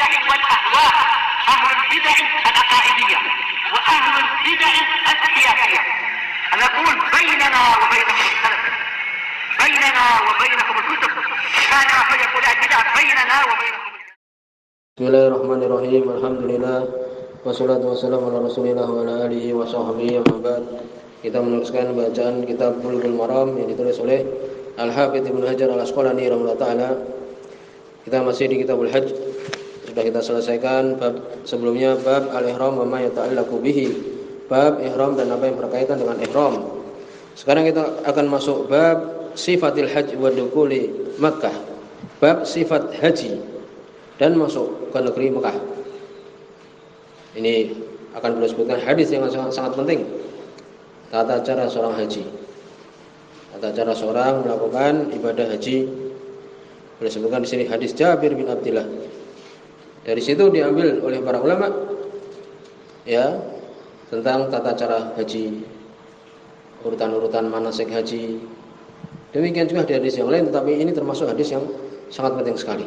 البدع والأهواء، أهل البدع العقائدية وأهل البدع السياسية. نقول بيننا وبينكم السلف، بيننا وبينكم الكتب، كان فيقول البدع بيننا وبينكم. Bismillahirrahmanirrahim. Alhamdulillah wassalatu wassalamu ala Rasulillah wa ala alihi wa sahbihi wa ba'd. Kita meneruskan bacaan kitab Bulughul Maram yang ditulis oleh Al-Hafidz Ibnu Hajar Al-Asqalani rahimahullah taala. Kita masih di Kitabul Hajj. Sudah kita selesaikan bab sebelumnya, bab al-ihram wa ma yata'allaqu bihi. Bab ihram dan apa yang berkaitan dengan ihram. Sekarang kita akan masuk bab sifatil hajj wa dukuli Makkah. Bab sifat haji dan masuk ke negeri Mekah. Ini akan beliau sebutkan hadis yang sangat penting. Tata cara seorang haji, tata cara seorang melakukan ibadah haji. Beliau sebutkan di sini hadis Jabir bin Abdullah. Dari situ diambil oleh para ulama ya tentang tata cara haji, urutan-urutan manasik haji. Demikian juga di hadis yang lain, tetapi ini termasuk hadis yang sangat penting sekali.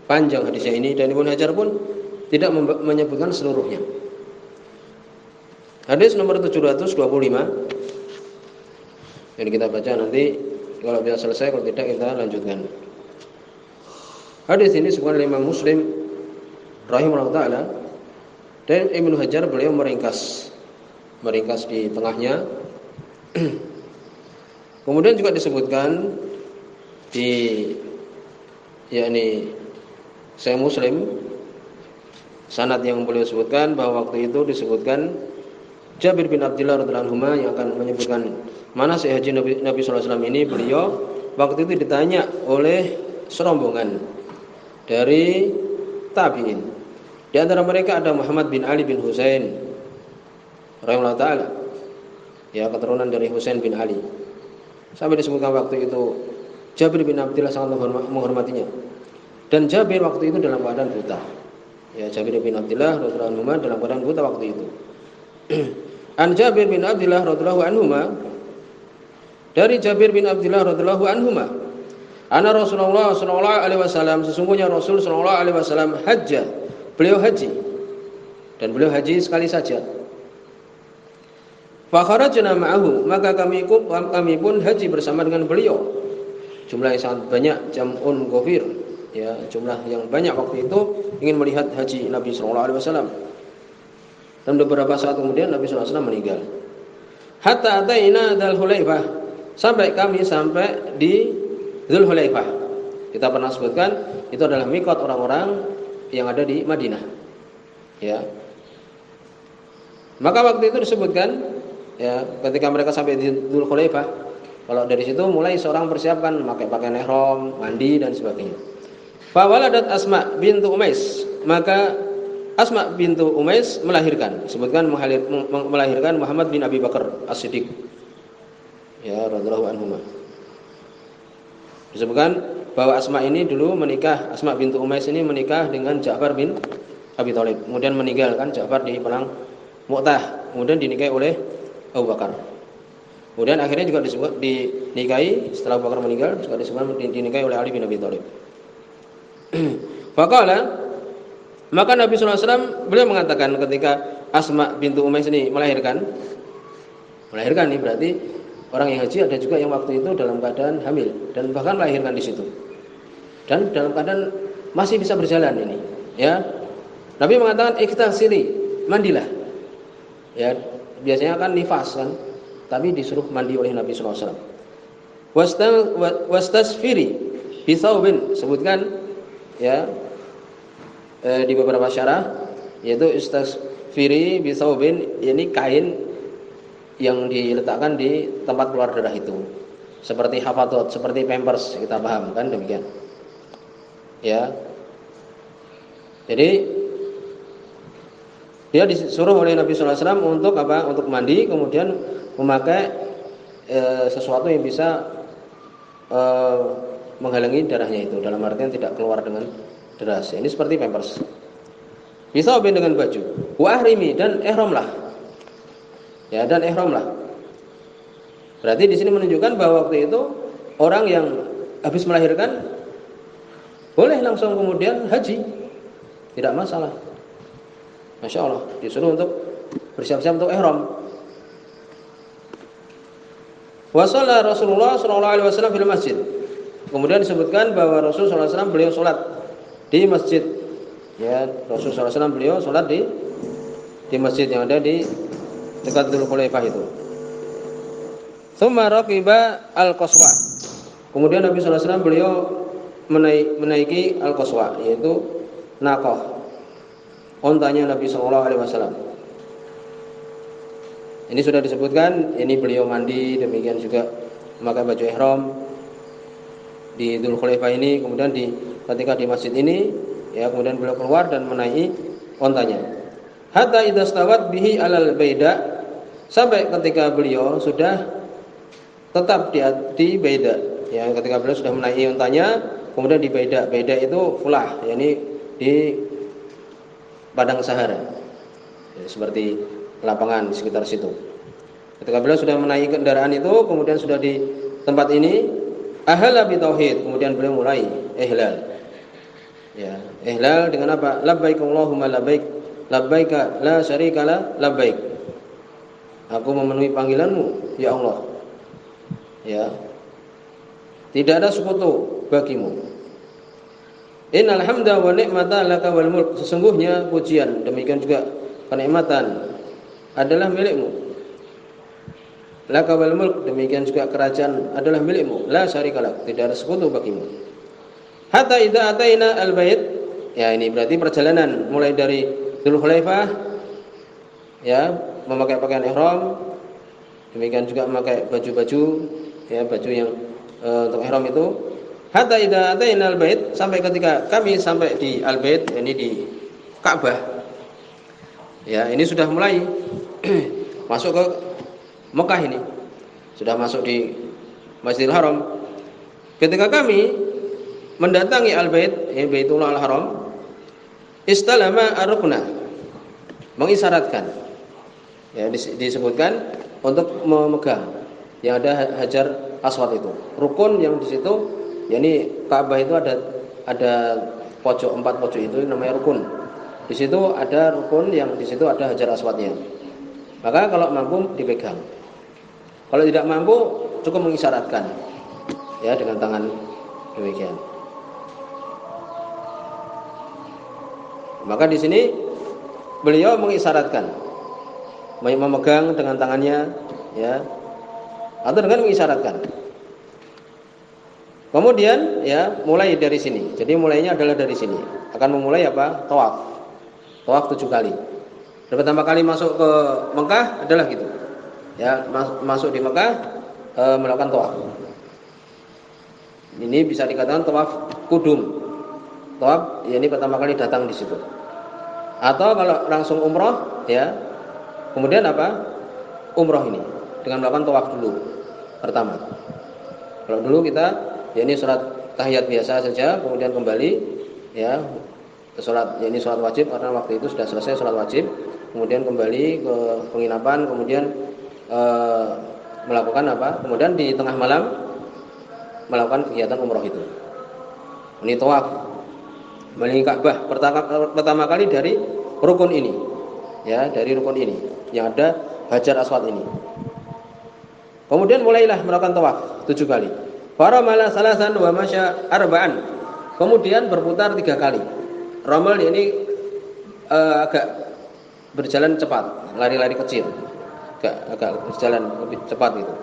Panjang hadisnya ini dan Ibnu Hajar pun tidak menyebutkan seluruhnya. Hadis nomor 725 yang kita baca nanti, kalau bisa selesai, kalau tidak kita lanjutkan. Hadis ini disebutkan oleh Imam Muslim rahimahullah taala, dan Ibnu Hajar beliau meringkas di tengahnya. Kemudian juga disebutkan di Sahih Muslim, sanad yang beliau sebutkan bahwa waktu itu disebutkan Jabir bin Abdullah radhiyallahu anhu yang akan menyebutkan manasik haji Nabi sallallahu alaihi wasallam ini. Beliau waktu itu ditanya oleh serombongan dari tabi'in. Di antara mereka ada Muhammad bin Ali bin Husain rahimahullah taala, ya keturunan dari Husain bin Ali. Sampai disebutkan waktu itu Jabir bin Abdullah sangat menghormatinya. Dan Jabir waktu itu dalam keadaan buta. Ya, Jabir bin Abdullah radhiyallahu anhu dalam keadaan buta waktu itu. An Jabir bin Abdullah radhiyallahu anhu, dari Jabir bin Abdullah radhiyallahu anhu, anna Rasulullah sallallahu alaihi wasallam, sesungguhnya Rasul sallallahu alaihi wasallam hajja, beliau haji. Dan beliau haji sekali saja. Fa kharajna ma'ahu, maka kami pun haji bersama dengan beliau. Jumlah yang sangat banyak, jam'un ghafir. Ya, jumlah yang banyak waktu itu ingin melihat haji Nabi sallallahu alaihi wasallam. Dan beberapa saat kemudian Nabi sallallahu alaihi wasallam meninggal. Hatta ataina Dzul Hulaifah, sampai di Dzul Hulaifah. Kita pernah sebutkan itu adalah miqat orang-orang yang ada di Madinah. Ya. Maka waktu itu disebutkan ya, ketika mereka sampai di Dzul Hulaifah, kalau dari situ mulai seorang persiapkan memakai pakaian ihram, mandi dan sebagainya. Fawaladat Asma bintu Umais, maka Asma bintu Umais melahirkan. Sebutkan melahirkan Muhammad bin Abi Bakar As-Siddiq. Ya, radhiyallahu anhu. Disebutkan bahwa Asma ini dulu menikah, Asma bintu Umais ini menikah dengan Ja'far bin Abi Thalib. Kemudian meninggalkan Ja'far di perang Mu'tah. Kemudian dinikahi oleh Abu Bakar. Kemudian akhirnya juga dinikahi setelah Abu Bakar meninggal, juga disebutkan dinikahi oleh Ali bin Abi Thalib. Faqala, maka Nabi sallallahu alaihi wasallam beliau mengatakan ketika Asma bintu Umais ini melahirkan ini berarti orang yang haji ada juga yang waktu itu dalam keadaan hamil dan bahkan melahirkan di situ. Dan dalam keadaan masih bisa berjalan ini, ya. Nabi mengatakan ikhtasili, mandilah. Ya, biasanya kan nifas kan, tapi disuruh mandi oleh Nabi sallallahu alaihi wasallam. Wastasfiri bi thawbin, sebutkan ya di beberapa syarah, yaitu istasfiri bi thawbin, ini kain yang diletakkan di tempat keluar darah itu, seperti hafadot, seperti pampers, kita paham kan demikian ya. Jadi dia disuruh oleh Nabi sallallahu alaihi wasallam untuk apa? Untuk mandi, kemudian memakai sesuatu yang bisa menghalangi darahnya itu, dalam artian tidak keluar dengan deras. Ini seperti pampers. Bisa dengan baju. Wa ahrimi, dan ihramlah. Ya, dan ihramlah. Berarti di sini menunjukkan bahwa waktu itu orang yang habis melahirkan boleh langsung kemudian haji. tidak masalah. Masya Allah, disuruh untuk bersiap-siap untuk ihram. Wa shalla Rasulullah sallallahu alaihi wasallam fil masjid. Kemudian disebutkan bahwa Rasul sallallahu alaihi wasallam beliau salat di masjid. Ya, Rasul sallallahu alaihi wasallam beliau salat di masjid yang ada di dekat Dzul Khulaifah itu. Tsumma raqiba al-Qaswa. Kemudian Nabi sallallahu alaihi wasallam beliau menaiki al-Qaswa, yaitu naqah, ontanya Nabi sallallahu alaihi wasallam. Ini sudah disebutkan, ini beliau mandi, demikian juga memakai baju ihram di Dzul Khulaifah ini, kemudian ketika di masjid ini, ya kemudian beliau keluar dan menaiki ontanya. Hatta idza stawat bihi alal baida, sampai ketika beliau sudah tetap di baida, ya ketika beliau sudah menaiki ontanya, kemudian di baida. Baida itu fulah, yakni di padang sahara, ya, seperti lapangan di sekitar situ. Ketika beliau sudah menaiki kendaraan itu, kemudian sudah di tempat ini, ahala bi tauhid, kemudian beliau mulai ihlal. Ya, ihlal dengan apa? Labbaik Allahumma labbaik, labbaika la syarika la labbaik. Aku memenuhi panggilanmu, ya Allah. Ya. Tidak ada sekutu bagimu. Innal hamda wa ni'mata laka wal mulk. Sesungguhnya pujian, demikian juga kenikmatan adalah milikmu. Laka wal mulk, demikian juga kerajaan adalah milikmu. La syarikalah, tidak ada sekutu bagimu. Hatta idza ataina al-bait, ya ini berarti perjalanan mulai dari Dzul Khulaifah, ya memakai pakaian ihram, demikian juga memakai baju-baju, ya baju yang untuk ihram itu. Hatta idza ataina al-bait, sampai ketika kami sampai di al-bait, ini di Ka'bah. Ya, ini sudah mulai masuk ke Mekah ini. Sudah masuk di Masjidil Haram. Ketika kami mendatangi Al-Bait, Baitullah Al-Haram, istalama ar-rukna, mengisyaratkan. Ya, disebutkan untuk memegang yang ada Hajar Aswad itu. Rukun yang di situ, yakni Ka'bah itu ada pojok, 4 pojok itu namanya rukun. Di situ ada rukun yang di situ ada Hajar Aswadnya. Maka kalau mampu dipegang. Kalau tidak mampu cukup mengisyaratkan, ya dengan tangan demikian. Maka di sini beliau mengisyaratkan, memegang dengan tangannya, ya, atau dengan mengisyaratkan. Kemudian, ya mulai dari sini. Jadi mulainya adalah dari sini. Akan memulai apa? Tawaf. Tawaf 7 kali. Dan pertama kali masuk ke Mekah adalah gitu. Ya, masuk di Mekah melakukan tawaf. Ini bisa dikatakan tawaf kudum. Tawaf, ya ini pertama kali datang di situ. Atau kalau langsung umroh, ya. Kemudian apa? Umroh ini dengan melakukan tawaf dulu pertama. Kalau dulu kita, ya ini sholat tahiyat biasa saja, kemudian kembali, ya. Sholat, ya ini sholat wajib karena waktu itu sudah selesai sholat wajib, kemudian kembali ke penginapan, kemudian melakukan apa? Kemudian di tengah malam melakukan kegiatan umroh itu. Ini tawaf meliling Ka'bah pertama kali dari rukun ini, ya dari rukun ini yang ada Hajar Aswad ini. Kemudian mulailah melakukan tawaf 7 kali. Faramala salasan wa masya arba'an. Kemudian berputar 3 kali. Ramal ini agak berjalan cepat, lari-lari kecil, agak berjalan lebih cepat gitu.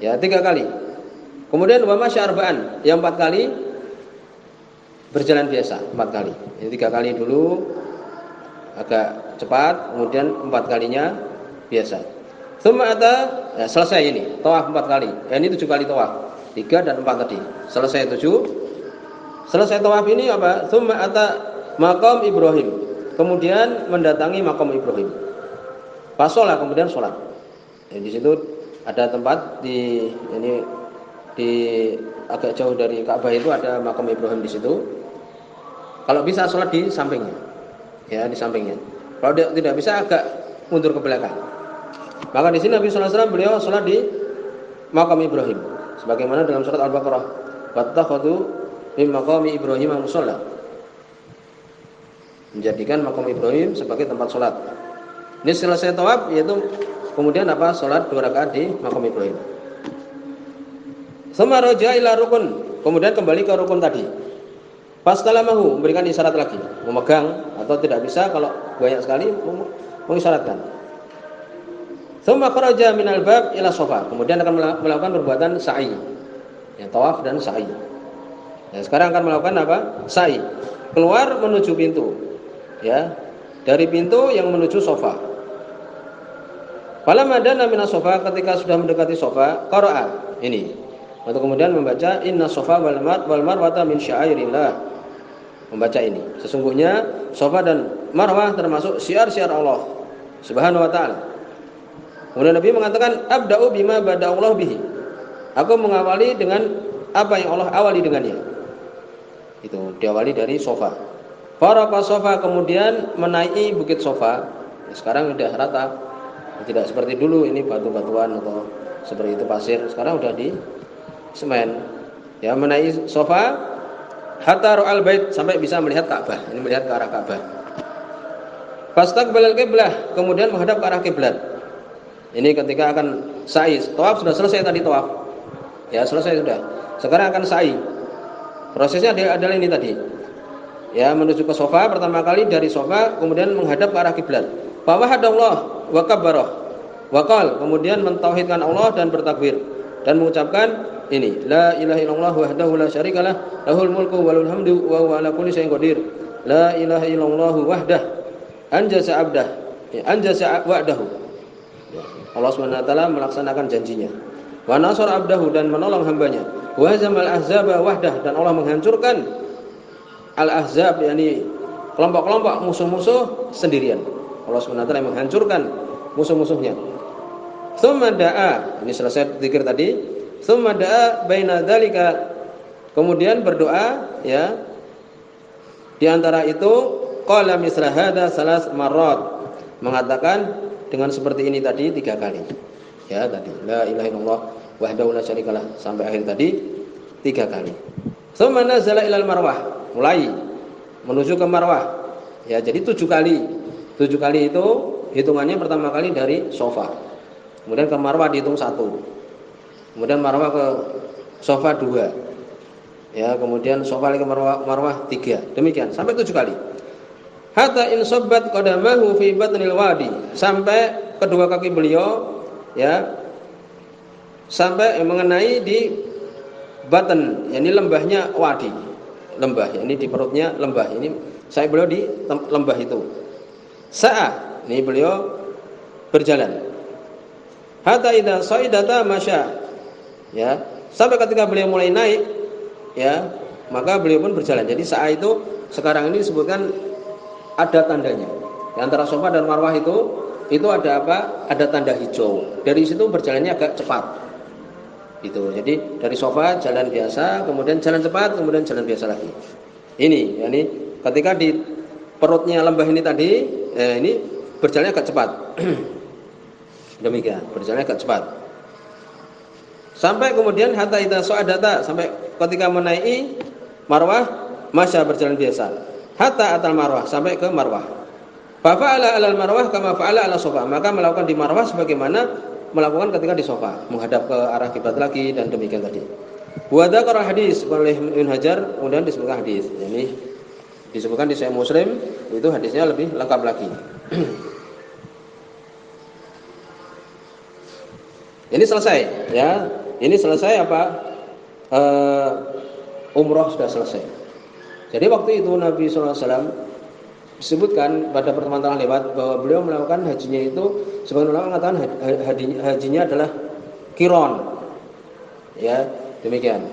Ya 3 kali. Kemudian wa masya arba'an, yang 4 kali berjalan biasa, 4 kali. Ini 3 kali dulu agak cepat, kemudian 4 kalinya biasa. Tsumma ata, ya, selesai ini tawaf 4 kali. Ya, ini 7 kali tawaf. 3 dan 4 tadi. Selesai 7. Selesai tawaf ini apa? Tsumma ata maqam Ibrahim. Kemudian mendatangi makam Ibrahim. Fasolah, kemudian sholat. Ya, di situ ada tempat di agak jauh dari Ka'bah itu ada makam Ibrahim di situ. Kalau bisa sholat di sampingnya. Ya, di sampingnya. Kalau tidak bisa agak mundur ke belakang. Maka di sini Nabi sallallahu alaihi wasallam beliau sholat di makam Ibrahim. Sebagaimana dalam surat Al-Baqarah, wattakhadhu min maqami Ibrahim musalla. menjadikan makam Ibrahim sebagai tempat sholat. Ini selesai tawaf, yaitu kemudian apa? Sholat 2 rakaat di makam Ibrahim. Tsumma raja'a ila rukun, kemudian kembali ke rukun tadi. Fastalamahu, memberikan isyarat lagi, memegang, atau tidak bisa kalau banyak sekali mengisyaratkan. Tsumma kharaja minal bab ila shafa, kemudian akan melakukan perbuatan sa'i. Ya, tawaf dan sa'i. Ya, sekarang akan melakukan apa? Sa'i. Keluar menuju pintu. Ya, dari pintu yang menuju sofa. Falamma dana minas sofa, ketika sudah mendekati sofa, qara'a. Ini. Untuk kemudian membaca inna sofa wal marwata min sya'airillah. Membaca ini. Sesungguhnya sofa dan marwah termasuk syiar-syiar Allah Subhanahu wa taala. Kemudian Nabi mengatakan abda'u bima bada'allahu bihi. Aku mengawali dengan apa yang Allah awali dengannya. Itu diawali dari sofa. Faraqa sofa, kemudian menaiki bukit sofa. Sekarang sudah rata. Tidak seperti dulu ini batu-batuan atau seperti itu pasir. Sekarang sudah di semen. Ya, menaiki sofa hatta ra'al bait, sampai bisa melihat Ka'bah. Ini melihat ke arah Ka'bah. Fastaqbalal qiblah, kemudian menghadap ke arah kiblat. Ini ketika akan sa'i. Tawaf sudah selesai tadi tawaf. Ya, selesai sudah. Sekarang akan sa'i. Prosesnya adalah ini tadi. Ya, menuju ke sofa pertama kali, dari sofa kemudian menghadap ke arah kiblat. Fa wahadallah wa kabbarah. Wa qal, kemudian mentauhidkan Allah dan bertakbir dan mengucapkan ini, la ilaha illallah wahdahu la syarikalah, lahul mulku wa lahul hamdu wa huwa ala kulli syai'in qadir. La ilaha illallah wahdah anjaza abdah. Ya, anjaza wa'dahu. Allah Subhanahu wa taala melaksanakan janjinya. Wa nasar abdahu, dan menolong hambanya. Wa hazamal ahzaba wahdah, dan Allah menghancurkan al-ahzab, yakni kelompok-kelompok musuh-musuh sendirian. Allah Subhanahu wa taala menghancurkan musuh-musuhnya. Tsumma da'a, ini selesai zikir tadi. Tsumma da'a baina dzalika, kemudian berdoa, ya. Di antara itu qala misra hadza salas marrat, mengatakan dengan seperti ini tadi 3 kali. Ya, tadi la ilaha illallah wahdahu la syarikalah sampai akhir tadi 3 kali. Tsumma nazala ilal marwah, mulai menuju ke marwah. Ya, jadi 7 kali. 7 kali itu hitungannya pertama kali dari sofa. Kemudian ke marwah dihitung 1. Kemudian marwah ke sofa 2. Ya, kemudian sofa lagi ke marwah 3. Demikian sampai 7 kali. Hatta in sabbat qadamahu fi batnil wadi, sampai kedua kaki beliau, ya, sampai mengenai di batn, yakni lembahnya wadi. Lembah, ini di perutnya lembah. Ini saya beliau di lembah itu. Sa'a, ini beliau berjalan. Hatta idza sa'idata masya. Ya, sampai ketika beliau mulai naik, ya, maka beliau pun berjalan. Jadi sa'a itu sekarang ini disebutkan ada tandanya. Di antara sofa dan marwah itu ada apa? Ada tanda hijau. Dari situ berjalannya agak cepat. Itu. Jadi dari sofa jalan biasa, kemudian jalan cepat, kemudian jalan biasa lagi. Ini, yakni ketika di perutnya lembah ini tadi, ini berjalannya agak cepat. Demikian, berjalannya agak cepat. Sampai kemudian hatta idza sa'adata, sampai ketika menaiki marwah, masya berjalan biasa. Hatta atal marwah, sampai ke marwah. Fa fa'ala 'alal marwah kama fa'ala 'ala sofa, maka melakukan di marwah sebagaimana melakukan ketika di sofa, menghadap ke arah kiblat lagi, dan demikian tadi. Wa dzakara hadis oleh Ibnu Hajar, kemudian disebutkan hadis. Ini disebutkan di Sahih Muslim, itu hadisnya lebih lengkap lagi. Ini selesai, ya. Ini selesai apa? Umroh sudah selesai. Jadi waktu itu Nabi SAW disebutkan pada pertemuan telah lewat bahwa beliau melakukan hajinya itu, sebagian ulama mengatakan hajinya adalah kiron. Ya, demikian.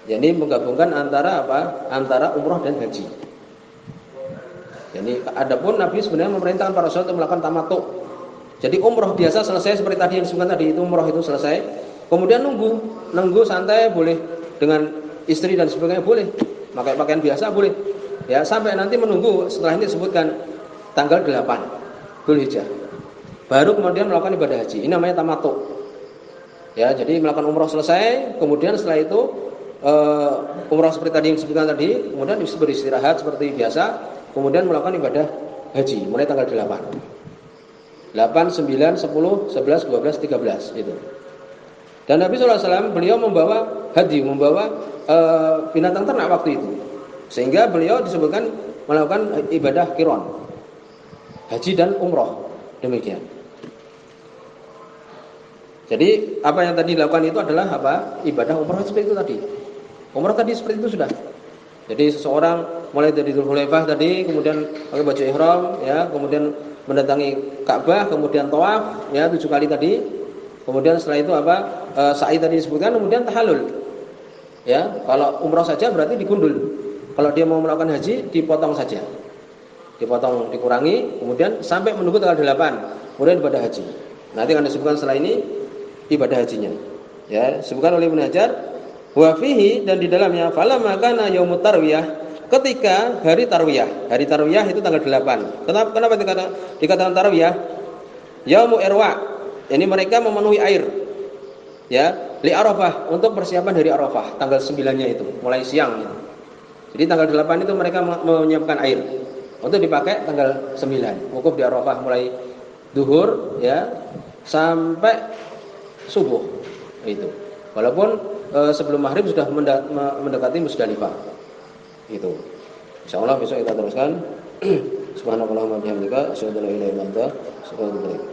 Jadi menggabungkan antara apa? Antara umroh dan haji. Jadi adapun Nabi sebenarnya memerintahkan para sahabat untuk melakukan tamattu. Jadi umroh biasa selesai seperti tadi yang disebutkan tadi, itu umroh itu selesai. Kemudian nunggu santai boleh, dengan istri dan sebagainya boleh. Pakai pakaian biasa boleh. Ya, sampai nanti menunggu setelah ini disebutkan tanggal 8 Dzulhijjah. Baru kemudian melakukan ibadah haji. Ini namanya tamattu. Ya, jadi melakukan umroh selesai, kemudian setelah itu umrah seperti tadi yang disebutkan tadi, kemudian beristirahat seperti biasa, kemudian melakukan ibadah haji mulai tanggal 8, 9, 10, 11, 12, 13 itu. Dan Nabi SAW beliau membawa hadi, membawa binatang ternak waktu itu, sehingga beliau disebutkan melakukan ibadah qiron, haji dan umroh, demikian. Jadi apa yang tadi dilakukan itu adalah apa? Ibadah umroh seperti itu tadi. Umroh tadi seperti itu sudah. Jadi seseorang mulai dari Dzulhulaifah tadi, kemudian pakai baju ihram, ya, kemudian mendatangi Ka'bah, kemudian tawaf, ya 7 kali tadi. Kemudian setelah itu apa? Sa'i tadi disebutkan, kemudian tahallul. Ya, kalau umroh saja berarti digundul. Kalau dia mau melakukan haji, dipotong saja. Dipotong, dikurangi, kemudian sampai menunggu tanggal 8, kemudian ibadah haji. Nanti akan disebutkan setelah ini ibadah hajinya. Ya, disebutkan oleh Ibnu Hajar, wa fihi, dan di dalamnya falamma kana yaumut tarwiyah, ketika hari tarwiyah. Hari tarwiyah itu tanggal 8. Kenapa dikatakan tarwiyah? Yaumu irwa. Ini mereka memenuhi air. Ya, li Arafah, untuk persiapan hari Arafah, tanggal 9-nya itu, mulai siang gitu. Jadi tanggal 8 itu mereka menyiapkan air untuk dipakai tanggal 9. Wukuf di Arafah mulai duhur, ya, sampai subuh itu. Walaupun sebelum maghrib sudah mendekati Musdalifah. Itu. Insyaallah besok kita teruskan. Subhanallahumma bihamdika asyhadu an la ilaha illa anta astaghfiruka wa atubu ilaik.